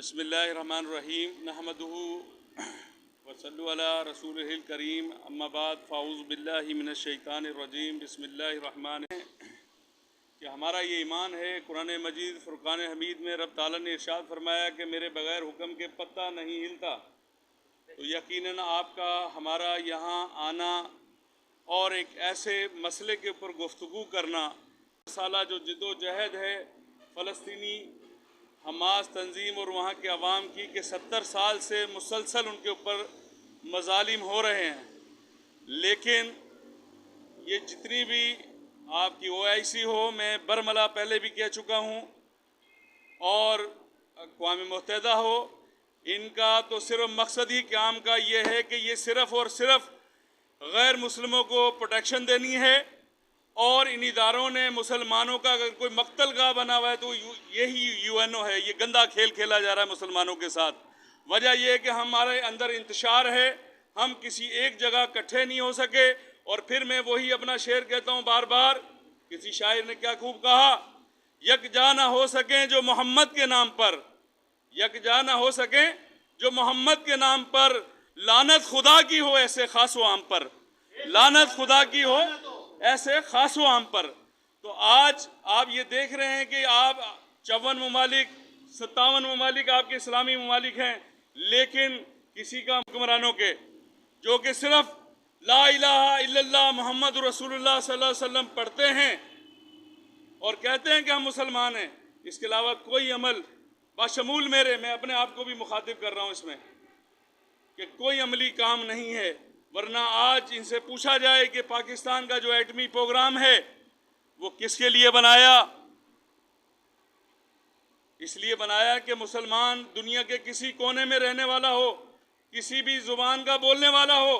बिस्मिल्लाहिर्रहमानिर्रहीम नहमदुहु वसल्लु अला रसूलिहिल करीम अम्मा बाद फ़ाऊज़ु बिल्लाहि मिनश शैतानिर रजीम बिस्मिल्लाहिर्रहमान कि हमारा ये ईमान है कुरान मजीद फ़ुरक़ान हमीद में रब ताला ने इरशाद फरमाया कि मेरे बग़ैर हुक्म के पत्ता नहीं हिलता। तो यकीनन आपका हमारा यहाँ आना और एक ऐसे मसले के ऊपर गुफ्तगू करना साला जो जिद्दोजहद है फ़लस्तीनी हमास तंजीम और वहाँ के अवाम की कि 70 साल से मुसलसल उनके ऊपर मज़ालिम हो रहे हैं, लेकिन ये जितनी भी आपकी OIC हो, मैं बरमला पहले भी कह चुका हूँ, और अक़वाम मुत्तहिदा हो, इनका तो सिर्फ मकसद ही काम का ये है कि ये सिर्फ़ और सिर्फ गैर मुस्लिमों को प्रोटेक्शन देनी है। और इन इदारों ने मुसलमानों का अगर कोई मक्तलगाह बना हुआ है तो यही UNO है। ये गंदा खेल खेला जा रहा है मुसलमानों के साथ। वजह यह है कि हमारे अंदर इंतशार है, हम किसी एक जगह इकट्ठे नहीं हो सके। और फिर मैं वही अपना शेर कहता हूँ बार बार, किसी शायर ने क्या खूब कहा, यकजा ना हो सकें जो मोहम्मद के नाम पर, यकजा ना हो सकें जो मोहम्मद के नाम पर, लानत खुदा की हो ऐसे खासो आम पर, लानत खुदा की हो ऐसे खासो आम पर। तो आज आप ये देख रहे हैं कि आप 54 ममालिक 57 ममालिक आपके इस्लामी ममालिक हैं, लेकिन किसी का हुक्मरानों के जो कि सिर्फ ला इलाहा इल्लल्लाह मोहम्मद रसूलुल्लाह सल्लल्लाहु अलैहि वसल्लम पढ़ते हैं और कहते हैं कि हम मुसलमान हैं, इसके अलावा कोई अमल बाशमूल मेरे, मैं अपने आप को भी मुखातिब कर रहा हूँ इसमें, कि कोई अमली काम नहीं है। वरना आज इनसे पूछा जाए कि पाकिस्तान का जो एटमी प्रोग्राम है वो किसके लिए बनाया? इसलिए बनाया कि मुसलमान दुनिया के किसी कोने में रहने वाला हो, किसी भी जुबान का बोलने वाला हो,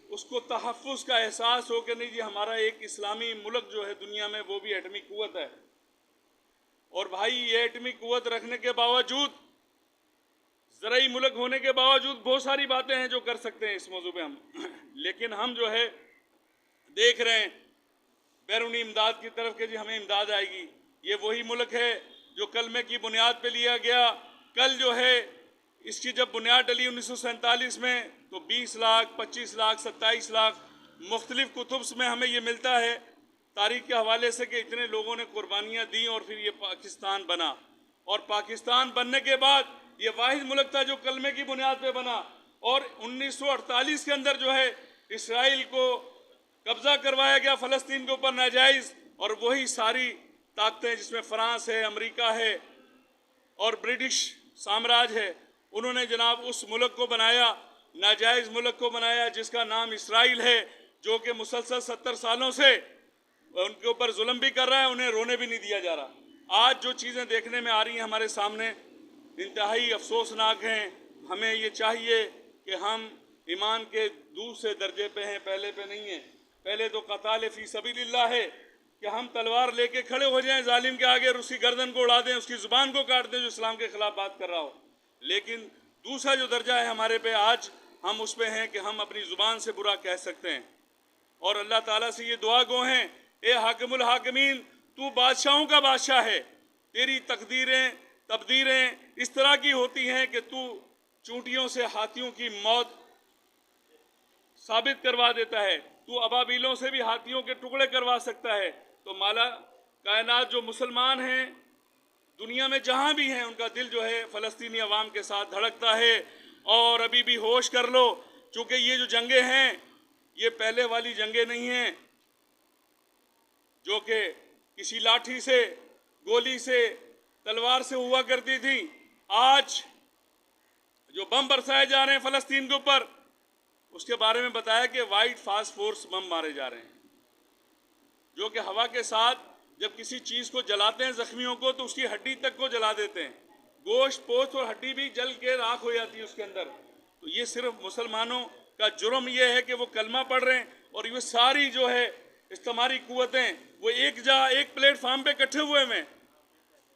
उसको तहफ़्फ़ुज़ का एहसास हो कि नहीं जी हमारा एक इस्लामी मुल्क जो है दुनिया में वो भी एटमी क़ुव्वत है। और भाई ये एटमी क़ुव्वत रखने के बावजूद, ज़रई मुल्क होने के बावजूद बहुत सारी बातें हैं जो कर सकते हैं इस मौजू पे हम लेकिन हम जो है देख रहे हैं बैरूनी इमदाद की तरफ के जी हमें इमदाद आएगी। ये वही मुल्क है जो कलमे की बुनियाद पे लिया गया। कल जो है इसकी जब बुनियाद डली 1947 में तो 20 लाख 25 लाख 27 लाख मुख्तलिफ कुतुब्स में हमें ये मिलता है तारीख़ के हवाले से कि इतने लोगों ने कुर्बानियाँ दी और फिर ये पाकिस्तान बना। और पाकिस्तान बनने के बाद ये वाहिद मुल्क था जो कलमे की बुनियाद पे बना। और 1948 के अंदर जो है इसराइल को कब्ज़ा करवाया गया फ़लस्तीन के ऊपर नाजायज़, और वही सारी ताकतें जिसमें फ्रांस है, अमेरिका है और ब्रिटिश साम्राज्य है, उन्होंने जनाब उस मुल्क को बनाया, नाजायज़ मुल्क को बनाया जिसका नाम इसराइल है, जो कि मुसलसल 70 सालों से उनके ऊपर जुल्म भी कर रहा है, उन्हें रोने भी नहीं दिया जा रहा। आज जो चीज़ें देखने में आ रही हैं हमारे सामने इंतहाई अफसोसनाक हैं। हमें ये चाहिए कि हम ईमान के दूसरे दर्जे पे हैं, पहले पे नहीं हैं। पहले तो क़ताल फ़ी सबीलिल्लाह है कि हम तलवार लेके खड़े हो जाएं जालिम के आगे और उसकी गर्दन को उड़ा दें, उसकी ज़ुबान को काट दें जो इस्लाम के ख़िलाफ़ बात कर रहा हो। लेकिन दूसरा जो दर्जा है हमारे पे आज, हम उस पे हैं कि हम अपनी ज़ुबान से बुरा कह सकते हैं। और अल्लाह ताला से ये दुआ गो हैं, ए हाकिमुल हाकिमीन, तू बादशाहों का बादशाह है, तेरी तकदीरें तब्दीरें इस तरह की होती हैं कि तू चूंटियों से हाथियों की मौत साबित करवा देता है, तू अबाबीलों से भी हाथियों के टुकड़े करवा सकता है। तो माला कायनात जो मुसलमान हैं दुनिया में जहाँ भी हैं, उनका दिल जो है फ़लस्तीनी अवाम के साथ धड़कता है। और अभी भी होश कर लो, चूँकि ये जो जंगें हैं ये पहले वाली जंगें नहीं हैं जो कि किसी लाठी से, गोली से, तलवार से हुआ करती थी। आज जो बम बरसाए जा रहे हैं फ़लस्तीन के ऊपर, उसके बारे में बताया कि वाइट फास्फोरस बम मारे जा रहे हैं, जो कि हवा के साथ जब किसी चीज़ को जलाते हैं ज़ख्मियों को तो उसकी हड्डी तक को जला देते हैं, गोश्त पोस्ट और हड्डी भी जल के राख हो जाती है उसके अंदर। तो ये सिर्फ मुसलमानों का जुर्म ये है कि वो कलमा पढ़ रहे हैं और ये सारी जो है इस्तेमारी कुव्वतें वो एक प्लेटफार्म पे इकट्ठे हुए हैं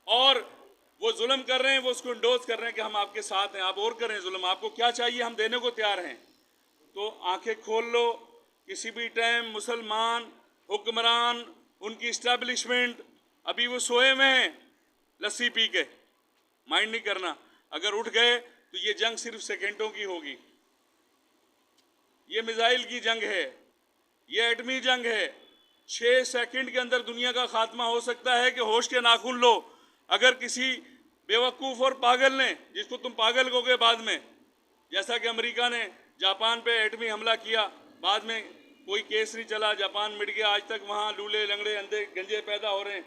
और वो जुल्म कर रहे हैं, वो उसको इंडोज कर रहे हैं कि हम आपके साथ हैं, आप और करें जुल्म, आपको क्या चाहिए हम देने को तैयार हैं। तो आंखें खोल लो, किसी भी टाइम मुसलमान हुक्मरान, उनकी इस्टेब्लिशमेंट, अभी वो सोए में हैं लस्सी पी के, माइंड नहीं करना। अगर उठ गए तो ये जंग सिर्फ सेकेंडों की होगी। ये मिसाइल की जंग है, ये एटमी जंग है। 6 सेकंड के अंदर दुनिया का खात्मा हो सकता है कि होश के नाखून लो। अगर किसी बेवकूफ़ और पागल ने, जिसको तुम पागल कहोगे बाद में, जैसा कि अमेरिका ने जापान पे एटमी हमला किया, बाद में कोई केस नहीं चला, जापान मिट गया, आज तक वहाँ लूले लंगड़े अंधे गंजे पैदा हो रहे हैं।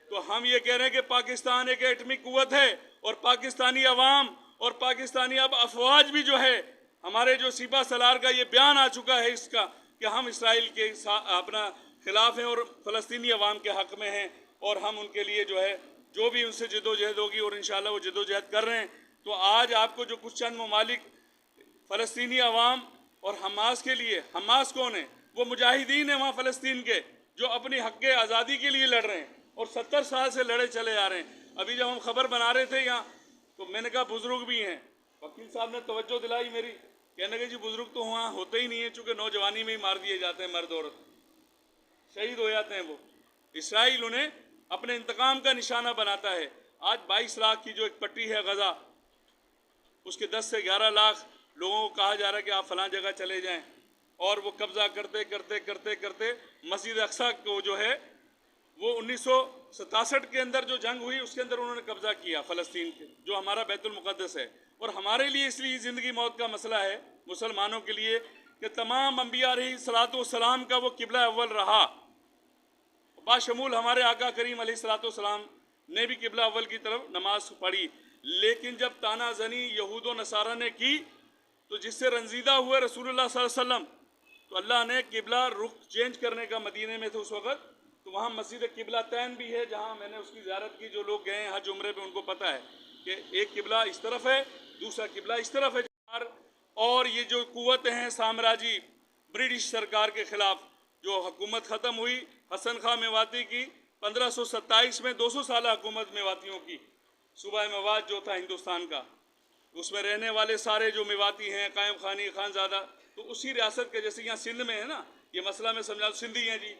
तो हम ये कह रहे हैं कि पाकिस्तान एक एटमी कुव्वत है और पाकिस्तानी अवाम और पाकिस्तानी अब अफवाज भी जो है, हमारे जो सिपा सलार का ये बयान आ चुका है इसका कि हम इसराइल के अपना खिलाफ हैं और फ़लस्तीनी अवाम के हक़ में हैं और हम उनके लिए जो है जो भी उनसे जदोजहद होगी और इंशाल्लाह वो जदोजहद कर रहे हैं। तो आज आपको जो कुछ चंद ममालिक फ़लस्तीनी अवाम और हमास के लिए, हमास कौन है? वो मुजाहिदीन हैं वहाँ फ़लस्तीन के, जो अपनी हक़ आज़ादी के लिए लड़ रहे हैं और 70 साल से लड़े चले आ रहे हैं। अभी जब हम खबर बना रहे थे यहाँ, तो मैंने कहा बुज़ुर्ग भी हैं, वकील साहब ने तवज्जो दिलाई मेरी, कहने लगे जी बुज़ुर्ग तो वहाँ होते ही नहीं है, चूँकि नौजवानी में ही मार दिए जाते हैं, मर्द औरत शहीद हो जाते हैं। वो इसराइल उन्हें अपने इंतकाम का निशाना बनाता है। आज 22 लाख की जो एक पट्टी है गज़ा, उसके 10 से 11 लाख लोगों को कहा जा रहा है कि आप फलां जगह चले जाएं, और वो कब्ज़ा करते करते करते करते मस्जिद अक्सा को जो है वो 1967 के अंदर जो जंग हुई उसके अंदर उन्होंने कब्ज़ा किया फ़लस्तीन के, जो हमारा बैतुल मुक़द्दस है। और हमारे लिए इसलिए ज़िंदगी मौत का मसला है मुसलमानों के लिए कि तमाम अंबिया अलैहिस्सलातु वस्सलाम का वो किबला अव्वल रहा, बाशमूल हमारे आका करीम अलैहिस्सलातु वस्सलाम ने भी किबला अव्वल की तरफ नमाज पढ़ी। लेकिन जब ताना जनी यहूद व नसारा ने की तो जिससे रंजीदा हुए रसूलुल्लाह सल्लल्लाहु अलैहि वसल्लम, तो अल्लाह ने किबला रुख चेंज करने का, मदीने में थे उस वक़्त, तो वहाँ मस्जिद किबला तैन भी है, जहाँ मैंने उसकी ज़ियारत की। जो लोग गए हैं हज उम्रे पे उनको पता है कि एक किबला इस तरफ है, दूसरा किबला इस तरफ है। और ये जो कुव्वतें हैं साम्राज्य ब्रिटिश सरकार के ख़िलाफ़, जो हुकूमत ख़त्म हुई हसन खां मेवाती की 1527 में, 200 साल हुकूमत मेवातियों की, सूबा मेवात जो था हिंदुस्तान का, उसमें रहने वाले सारे जो मेवाती हैं, कायम खानी, खानज़ादा, तो उसी रियासत के, जैसे यहाँ सिंध में है ना, ये मसला मैं समझा, सिंधी हैं जी,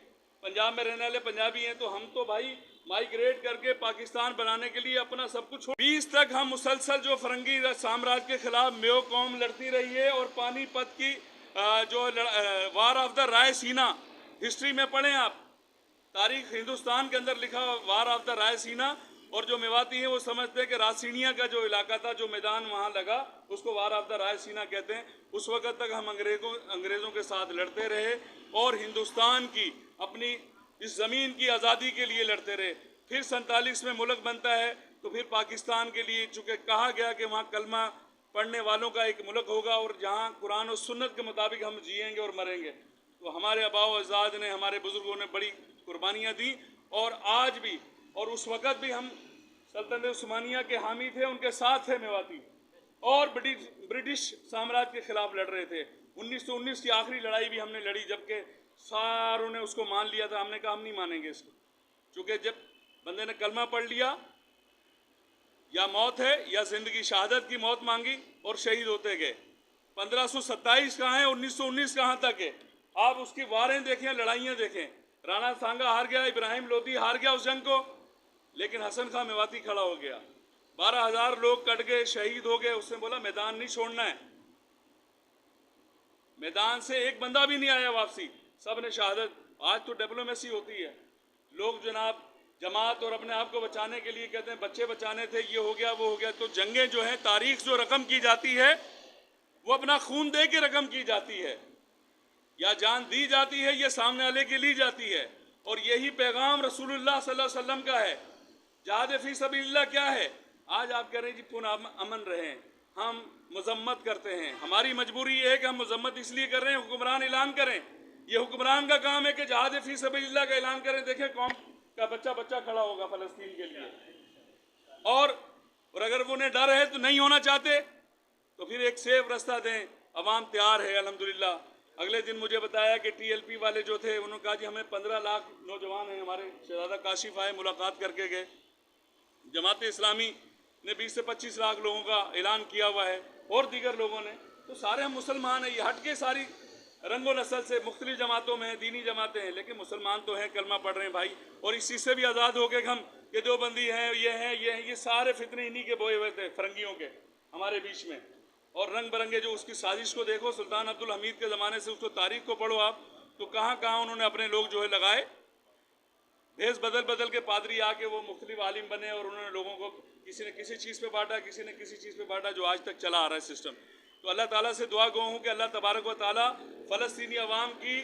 पंजाब में रहने वाले पंजाबी हैं, तो हम तो भाई माइग्रेट करके पाकिस्तान बनाने के लिए अपना सब कुछ 20 तक हम मुसलसल जो फरंगी साम्राज्य के खिलाफ मेयो कौम लड़ती रही है। और पानीपत की जो war of the Raisina, history में पढ़ें आप, तारीख हिंदुस्तान के अंदर लिखा वार ऑफ द रायसीना, और जो मेवाती हैं वो समझते हैं कि रायसीनिया का जो इलाका था, जो मैदान वहाँ लगा, उसको वार ऑफ द रायसीना कहते हैं। उस वक़्त तक हम अंग्रेज़ों के साथ लड़ते रहे और हिंदुस्तान की, अपनी इस ज़मीन की आज़ादी के लिए लड़ते रहे। फिर 47 में मुल्क बनता है, तो फिर पाकिस्तान के लिए चूँकि कहा गया कि वहाँ कलमा पढ़ने वालों का एक मुल्क होगा और जहाँ कुरान और सुन्नत के मुताबिक हम जिएंगे और मरेंगे। तो हमारे आबाओ अज़ाद ने, हमारे बुज़ुर्गों ने बड़ी कुर्बानियाँ दी, और आज भी, और उस वक़्त भी हम सल्तनत उस्मानिया के हामी थे, उनके साथ थे मेवाती, और ब्रिटिश साम्राज्य के खिलाफ लड़ रहे थे। 1919 की आखिरी लड़ाई भी हमने लड़ी, जबकि सारों ने उसको मान लिया था। हमने कहा हम नहीं मानेंगे इसको, क्योंकि जब बंदे ने कलमा पढ़ लिया, या मौत है या जिंदगी, शहादत की मौत मांगी और शहीद होते गए। 1527 कहाँ है, 1919 कहाँ तक है? आप उसकी वारें देखें, लड़ाइयाँ देखें। राणा सांगा हार गया, इब्राहिम लोधी हार गया उस जंग को, लेकिन हसन खां मेवाती खड़ा हो गया। 12,000 लोग कट गए, शहीद हो गए। उसने बोला मैदान नहीं छोड़ना है। मैदान से एक बंदा भी नहीं आया वापसी, सब ने शहादत। आज तो डिप्लोमेसी होती है, लोग जनाब जमात और अपने आप को बचाने के लिए कहते हैं बच्चे बचाने थे, ये हो गया वो हो गया। तो जंगें जो हैं, तारीख जो रकम की जाती है, वो अपना खून दे के रकम की जाती है, या जान दी जाती है, ये सामने वाले की ली जाती है। और यही पैगाम रसूलुल्लाह सल्लल्लाहु अलैहि वसल्लम का है। जिहाद फी सबीलिल्लाह क्या है? आज आप कह रहे हैं जी पुनः अमन रहें, हम मजम्मत करते हैं। हमारी मजबूरी ये है कि हम मजम्मत इसलिए कर रहे हैं, हुक्मरान ऐलान करें। ये हुक्मरान का काम है कि जिहाद फी सबीलिल्लाह का ऐलान करें। देखें कौम का बच्चा बच्चा खड़ा होगा फ़लस्तीन के लिए, और अगर वो उन्हें डर है तो नहीं होना चाहते, तो फिर एक सेफ रास्ता दें। अवाम तैयार है अल्हम्दुलिल्लाह। अगले दिन मुझे बताया कि TLP वाले जो थे, उन्होंने कहा जी हमें 15 लाख नौजवान हैं हमारे। शहजादा काशिफ आए, मुलाकात करके गए। जमात इस्लामी ने 20 से 25 लाख लोगों का ऐलान किया हुआ है, और दीगर लोगों ने। तो सारे हम मुसलमान हैं, ये हट के सारी रंगो नस्ल से मुख्तलिफ जमातों में हैं, दीनी जमातें हैं, लेकिन मुसलमान तो हैं, कलमा पढ़ रहे हैं भाई। और इस चीज़ से भी आज़ाद हो गए हम, ये देवबंदी हैं, ये हैं, ये हैं, ये सारे फितने इन्हीं के बोए हुए थे, फरंगियों के। हमारे बीच में। और रंग बिरंगे जो उसकी साजिश को देखो, सुल्तान अब्दुल हमीद के ज़माने से उसको तारीख को पढ़ो आप, तो कहाँ कहाँ उन्होंने अपने लोग जो है लगाए, भेष बदल बदल के पादरी आके वो मुख्तलिफ आलिम बने और उन्होंने लोगों को किसी ने किसी चीज़ पे बांटा, किसी ने किसी चीज़ पे बांटा, जो आज तक चला आ रहा है सिस्टम। तो अल्लाह ताला से दुआ गो हूँ कि अल्लाह तबारक व ताला फ़लस्तीनी अवाम की